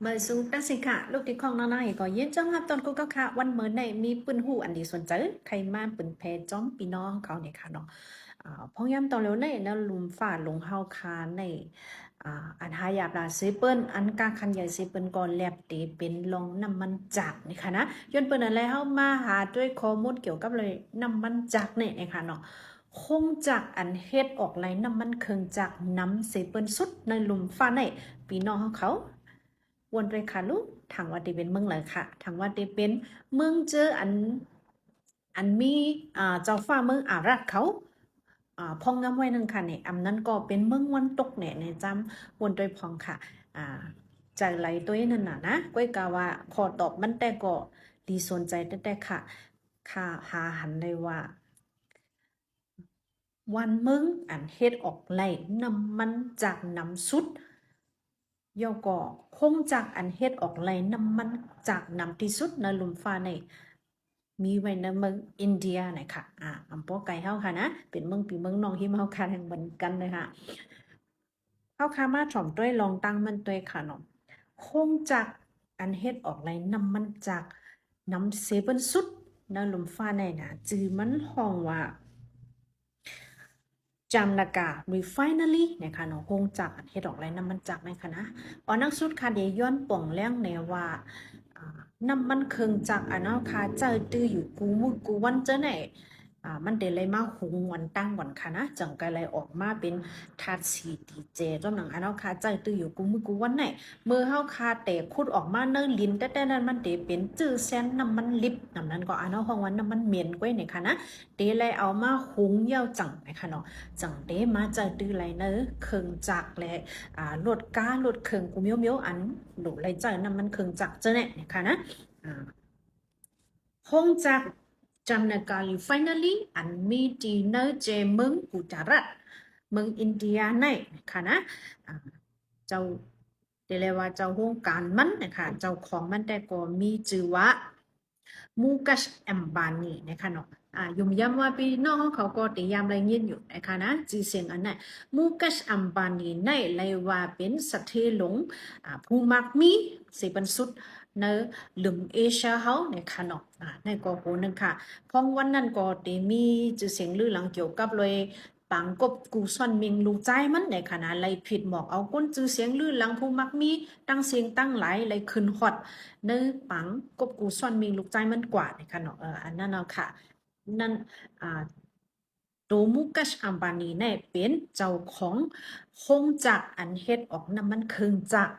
เมื่อสู้ตักสิค่ะลูกที่ของน้อยๆก็ยืนจ้องรับตอนกูก็ค่ะวันเหมือนในมีปืนหูอันดีสนใจใครมาปืนแพจ้อมปีน้องเขาเนี่ยค่ะเนาะพอยามตอนเร็วในนะลุมฝ่าลงเฮาคาในอันหายาบลาซีเปิ้นอันกาคันใหญ่ซีเปิ้นก่อนแลบตีเป็นลองน้ำมันจักนี่ค่ะนะย้อนเปิ้นอะไรเฮามาหาด้วยข้อมูลเกี่ยวกับเลยน้ำมันจักเนี่ยนะคะเนาะคงจักอันเฮ็ดออกไหลน้ำมันเคืองจักน้ำซีเปิ้นสุดในลุมฝ่าในปีน้องเขาวนเลยค่ะลูกทางวัดที่เป็นเมืองเลยค่ะทางวัดที่เป็นเมืองเจออันมีเจ้าฟ้าเมืองอารักเขาพองงามไว้นึงค่ะเนี่ยอำนั้นก็เป็นเมืองวันตกเนี่ยในจำวนโดยพองค่ะอ่าใจไหลตัวนั่นน่ะนะก้อยกาว่าขอตอบมันแต่ก็ดีสนใจแต่ค่ะค่ะหาหันเลยว่าวันมึงอันเฮ็ดออกไหลน้ำมันจากน้ำสุดย่อก็คงจากอันเฮ็ดออกไหลน้ำมันจากน้ำที่สุดในลุมฟ้าในมีไว้ในเมืองอินเดียนะคะอำปอไก่เฮาค่ะนะเป็นเมืองปีเมืองน้องหิมเฮาค่ะแห่งเหมือนกันเลยค่ะเฮาค่ะมาถ่อมต้วยลองตั้งมันต้วยค่ะเนาะคงจากอันเฮ็ดออกไหลน้ำมันจากน้ำเซเปินสุดในลุมฟ้าในนะจือมันห้องว่า จำนากา refinery นะคะเนาะคงจักเฮ็ดออกไรน้ำมันจักนะคะนะนักสุดค่ะเดย้อนป่องแล้งแนวว่าน้ำมันเคืองจักอันเนาะค่ะเจอตื้ออยู่กูมุดกูวันเจอไหนมันเดเลยมาหุงวันตั้งวันค่ะนะจังกะเลยออกมาเป็นธาตุสีดีเจต้นหนังอันเนาะค่ะเจอตื้ออยู่กูมุดกูวันไหนเมื่อเฮาคาแต่ขุดออกมาเนื้อลิ้นแต่นั้นมันเดเป็นจื้อแซนน้ำมันลิบน้ำนั้นก็อันเนาะห้องวันน้ำมันเหม็นกว้เนี่ยค่ะนะเดเลยเอามาหุงเย่าจังนะคะเนาะ จังเดมาใจตื้อไรเนอะเคืองจักและลดก้าลดเคืองกูเมียวเมียวอันดูไรใจน้ำมันเคืองจักเจอเนี่ยนะคะนะห้องจักจำนากาลีไฟนอลี่อันมีดีเนอร์เจเมืองกุจารัตเมืองอินเดียในนะคะนะเจ้าเดเรว่าเจ้าห้องการมันนะคะเจ้าของมันแต่ก็มีชื่อว่ามูกัชแอมบานีนะคะเนาะยุ่มย้ำว่าพี่น้องเขาก็ติยามไรเงี้ยอยู่นะคะนะจีเสียงอันนั้นมูกัชอัมบานีในเลยว่าเป็นสัตเทหลงผู้มักมีสิบันสุดในหลุมเอเชียเฮานะคะเนาะในก็โหนึงค่ะพองวันนั้นก็ติมีจีเสียงลือหลังเกี่ยวกับเลยปังกบกูซ่อนมิงลูกใจมันในขณะไรผิดหมอกเอาก้นจือเสียงลือหลังผู้มักมีตั้งเสียงตั้งหลายไรขึ้นฮอดเนื้อปังกบกูซ่อนมิงลูกใจมันกว่านะคะเนาะอันนั้นเนาะค่ะ นั่นโดมุกัชอัมบานีเนี่ยเป็นเจ้าของคงจักอันเฮ็ดออกน้ำมันเคืองจัก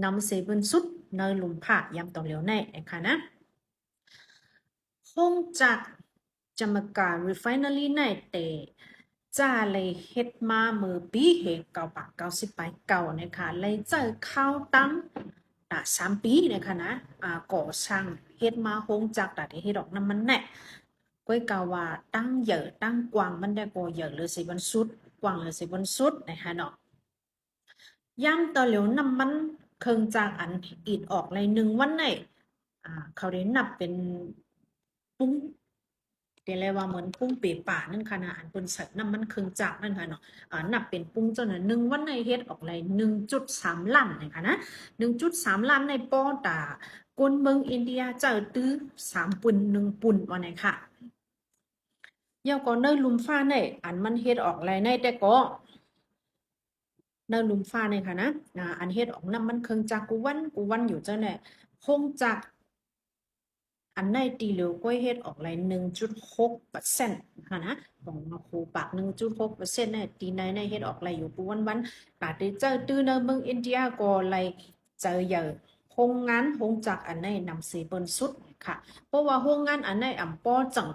นำเสบุนสุดในหลุมผ่ายำต่อเหลียวแน่นะคะนะคงจักจำการ refinery ในแต่จ้าเลยเฮ็ดมามือปีเหตุเก่าปากเก่าสิบไปเก่านะคะเลยเจอข้าวตั้ง3 ปีนะคะนะก่อสร้างเฮ็ดมาคงจักแต่ที่เฮ็ดออกน้ำมันแน่ ก้อยกาว่าตั้งเหยอะตั้งกวางมันได้ก็เหยอะหรือสิบันสุดกวางหรือสิบันสุดนะคะเนาะย่ำต่อเหลียวน้ำมันเคิงจากอันอีดออกเลย1 วันไหนเขาได้นับเป็นปุ้งเดี๋ยวเลยว่าเหมือนปุ้งเปีป่านั่นค่ะนะอันเป็นสัตว์น้ำมันเคิงจากนั่นค่ะเนาะนับเป็นปุ้งเจ้าหน่ะ1 วันในเฮ็ดออกเลย1.3 ล้านนะคะนะ1.3 ล้านในป้อตากนเมืองอินเดียเจอตื้อ3 ปุ่น1 ปุ่นวันไหนค่ะ เดี๋ยวก็เนยลุมฟ้าในอันมันเฮ็ดออกไรในแต่ก็เนยลุมฟ้าในค่ะนะอันเฮ็ดออกน้ำมันเคืองจากกูวันอยู่เจ้าเนี่ยคงจากอันในตีเหลวก้อยเฮ็ดออกไร1.6%ค่ะนะของมาคูปาก1.6%เนี่ยตีในเฮ็ดออกไรอยู่กูวันปาดเจอตื้อเนเมืองอินเดียก็ไรเจอเยอะโรงงานโรงจักอันในนำสีเปิ้นสุดค่ะเพราะว่าโรงงานอันในอ่ำป้อจัง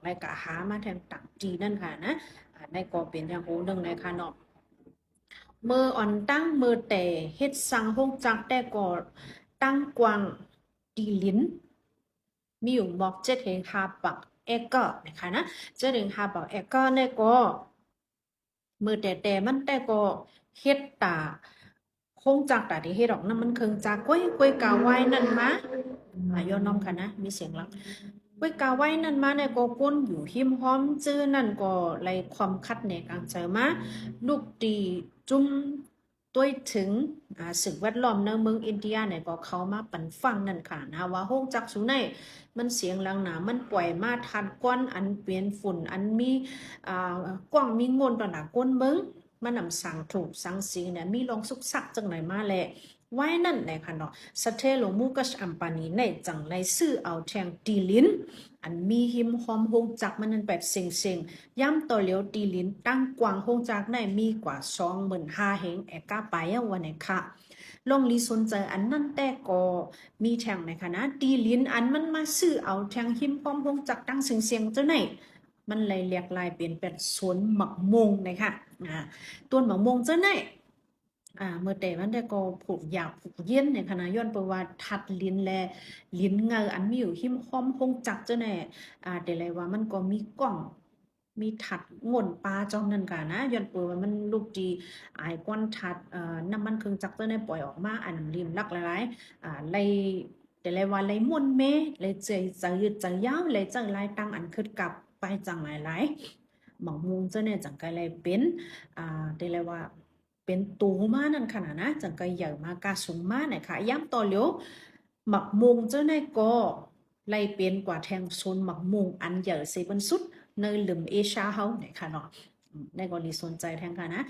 ไรกะหามาแทนตักจีนั่นค่ะนะในก็เป็นอย่างโหนึงในค่ะเนาะเมื่ออ่อนตั้งเมื่อแต่เฮ็ดสังโรงจักแต่ก็ตั้งกวางดีลิ้นมีอยู่บอก7.5 ปักเอกก็นะคะนะ7.5 ปักเอกก็เนี่ยก็มือแต่มันแต่ก็เฮ็ดคงจักตาที่เฮ็ดออกน้ำมันเคืองจากก้อยกาไว้นั่นมาย้อนน้องค่ะนะมีเสียงหลังก้อยกาไว้นั่นมาเนี่ยก็ก้นอยู่หิมห้อมจื้อนั่นก็ไรความคัดในกลางเจอมาลูกตีจุ่ม ตัวถึงสิ่งแวดล้อมในเมืองอินเดียเนี่ยก็เขามาปั่นฟังนั่นค่ะนะว่าห้องจักสุนัยมันเสียงลังหนามันปล่อยมาทัดก้อนอันเปลี่ยนฝุ่นอันมีกว้างมีงนต่อหนาก้นเมืองมันนำสั่งถูกสั่งสีเนี่ยมีลองสุกสักจังไหนมาแหละไว้นั่นแหละค่ะเนาะสเตโลมูกัสอัมปานีในจังไรซื้อเอาแทงตีลินอันมีหิมหอมหงจักมันนั่นแบบเซ็งๆย้ำต่อเหลียวตีลินตั้งกวางหงจักในมีกว่า25,000เฮงแอกาไปวันไหนค่ะลองลีสนใจอันนั่นแต่ก็มีแทงในคณะตีลินอันมันมาซื้อเอาแทงหิมหอมหงจักตั้งเสียงๆเจ้าไหนมันเลยเรียกลายเปลี่ยนเป็นสวนหมักมงนะคะต้นหมักมงเจ้าไหนเมื่อแต่มันได้ก็ผูกหยาบผูกเย็นในขณะย้อนประวัติทัดลิ้นแลลิ้นเงาอันมีอยู่หิมหอมหงจักเจ้าแน่แต่เลยว่ามันก็มีกล้องมีถัดง่นปลาจอมนั่นกันนะย้อนเปิดว่ามันลูกดีไอ้ก้อนถัดน้ำมันเครื่องจักรเจ้าแน่ปล่อยออกมาอันริมลักหลายเลยแต่เลยว่าเลยม่วนเมเลยเจยจะยืดจะยาวเลยจังไรตั้งอันขึ้นกับไปจังหลายหมองมุงเจ้าเนี่ยจังไกเลยเป็นแต่เลยว่าเป็นตูมานั่นขนาดนะจังไกใหญ่มากาสูงมาเนี่ยค่ะย้ำต่อเหลียวหมักมุงเจ้าเนี่ยก็ไล่เป็นกว่าแทงโซนหมักมุงอันใหญ่เซบันสุดในหลุมเอชาเฮาเนี่ยค่ะเนาะในกรณีสนใจแทงค่ะนะ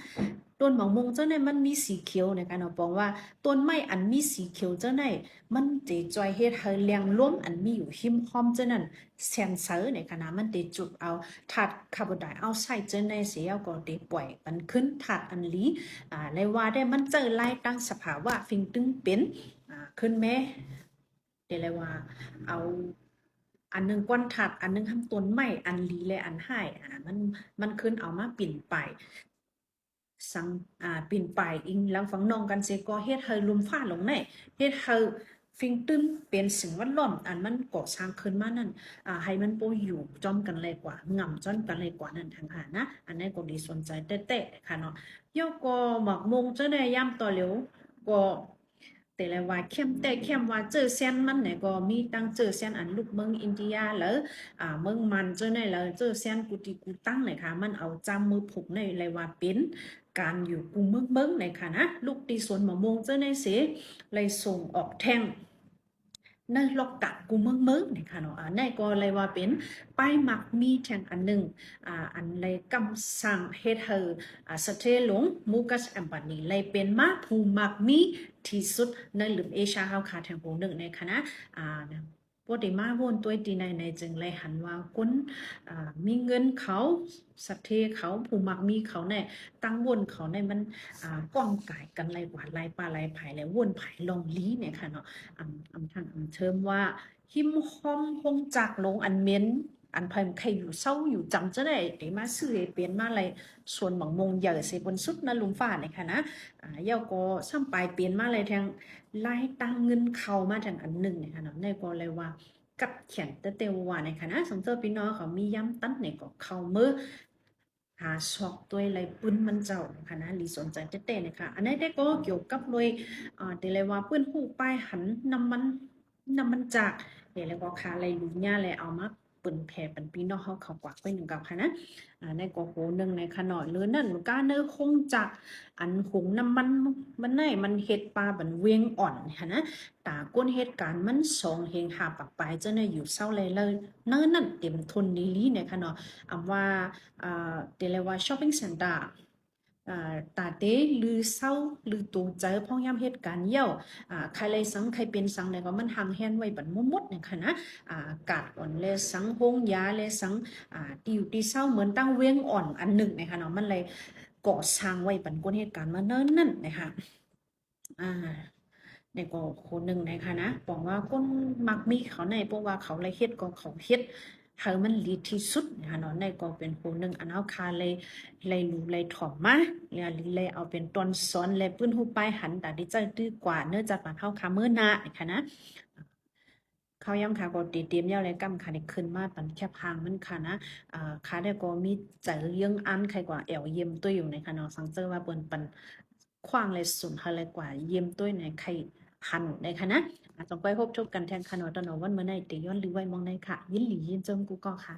ต้นหมากมุงเจ้าเนี่ยมันมีสีเขียวในการเราบอกว่าต้นไม้อันมีสีเขียวเจ้าเนี่ยมันจะจอยเฮ็ดให้แรงลมอันมีอยู่หิมหอมเจ้านั้นเซนเซอร์ในขณะมันจะจุดเอาธาตุคาร์บอนไดออกไซด์เจ้าในเสียก็จะปล่อยมันขึ้นธาตุอันลีเลยว่าได้มันเจอไล่ตั้งสภาวะฟิงตึงเป็นขึ้นแม้เดี๋ยวเลยว่าเอาอันนึงก้อนถัดอันนึงทำต้นไม้อันลีและอันให้มันขึ้นเอามาปิ่นไปสังปิ่นไปอิงหลังฝังนองกันเสก็เฮ็ดให้ลุมฟ้าลงในเฮ็ดให้ฟิงตึ้มเป็นสิ่งแวดล้อมอันมันก่อสร้างขึ้นมานั่นให้มันโปอยู่จอมกันเลยกว่าง่ำจอมกันเลยกว่านั่นทางหานะอันนี้ก็ดีสนใจเต้ๆค่ะเนาะย่อก็หมักมงจะได้ย่ำต่อเหลียวก็แต่ละว่าเข้มแต่เข้มว่าเจอเส้นมันเนี่ยก็มีตั้งเจอเส้นอันลูกเมืองอินเดียแล้วเมืองมันเจอในแล้วเจอเส้นกุฏิกูตั้งเลยค่ะมันเอาจำมือผูกในเลยว่าเป็นการอยู่กูเมืองในค่ะนะลูกตีสวนมะม่วงเจอในเสเลยส่งออกแท่งในลอกกะกูเมืองนี่ค่ะเนาะในก็เลยว่าเป็นป้ายมักมีแทงอันหนึ่งอันเลยกำสั่งเฮ็ดให้สเตลงมูกัสแอมปานีเลยเป็นมาผู้มักมีที่สุดในหลุมเอเชียเฮาค่ะแทงโหหนึ่งในคณะปกติมาวนตัวตีในจึงเลยหันว่าคนมีเงินเขาสัตเทเขาผู้มักมีเขาเนี่ยตั้งวนเขาในมันก้องไก่กันไรหวานไรปลาไรไผ่ไรวนไผ่ลองลีเนี่ยค่ะเนาะทางเชิมว่าหิมหอมคงจากลงอันเม้นอันเพิ่มใครอยู่เศร้าอยู่จำจะได้เดี๋ยวมาซื้อเปลี่ยนมาอะไรส่วนหมังมงใหญ่เสียบนสุดนะลุงฟ้าเนี่ยค่ะนะเย้าก็ซ้ำปลายเปลี่ยนมาอะไรทางไล่ตั้งเงินเข้ามาทางอันหนึ่งเนี่ยค่ะเนาะในก็เลยว่ากับเขียนเตว่าในคณะสมเจอพี่น้องเขามีย้ำตั้นในก็เข้ามือหาช็อกตัวอะไรปื้นมันเจ้าคณะรีสนใจเต้ๆนะคะอันนี้ได้ก็เกี่ยวกับเลยเดี๋ยวเลยว่าปื้นหูป้ายหันนำมันจากเดี๋ยวเลยก็คาอะไรลุญ่าเลยเอามาปืนแผ่เป็นพี่น้องเขากวักไปหนึ่งกับค่ะนะในก็โหหนึ่งในขนาดเลยนั่นก้าเนื้อคงจากอันหงน้ำมันไหนมันเฮ็ดปลาบันเวียงอ่อนค่ะนะตาก้นเหตุการณ์มันสองเฮงหาปักปลายเจ้าเนี่ยอยู่เศร้าเลยเนื้อนั่นเต็มทนดีลีเนี่ยค่ะเนาะว่าเดี๋ยวเรียกว่าช้อปปิ้งเซ็นเตอร์ตาเต้หรือเศร้าหรือตัวเจอพ่อย่ำเหตุการณ์เย่าใครเลยสังใครเป็นสังเนี่ยก็มันห่างแหนไว้บัดมุดเนี่ยค่ะนะกาดอ่อนเลยสังหงยาเลยสังติวตีเศร้าเหมือนตั้งเวียงอ่อนอันหนึ่งนะคะเนาะมันเลยก่อสร้างไว้บัดก้นเหตุการณ์มาเนิ่นนั่นนะคะในก็คนหนึ่งนะคะนะบอกว่าก้นมักมีเขาในเพราะว่าเขาเลยเฮ็ดก็เขาเฮ็ดให้มันลีที่สุดนะคะเนาะในก็เป็นคนหนึ่งอันเอาคาเลยรู้เลยถ่อมมาเลยเอาเป็นตอนซ้อนเลยปื้นหูป้ายหันแต่ที่จะดื้อกว่าเนื่อจากมาเข้าคาเมื่อนานะคะนะเขาย้ำค่ะก็ตีเตรียมเย้าเลยกำค่ะได้ขึ้นมาปันแค่พางมันค่ะนะค่ะได้ก็มีเจอเยื่องอันใครกว่าแอวเยี่ยมตัวอยู่ในค่ะเนาะสังเจอว่าเปิ้นปันขว้างเลยสุนอะไรกว่าเยี่ยมตัวในใครหันในค่ะนะต้องไปพบชมกันแทนค่ะเนาะตอนวันเมื่อไหร่เตย้อนหรือไว้มองในค่ะยินหลียินจมกูก็ค่ะ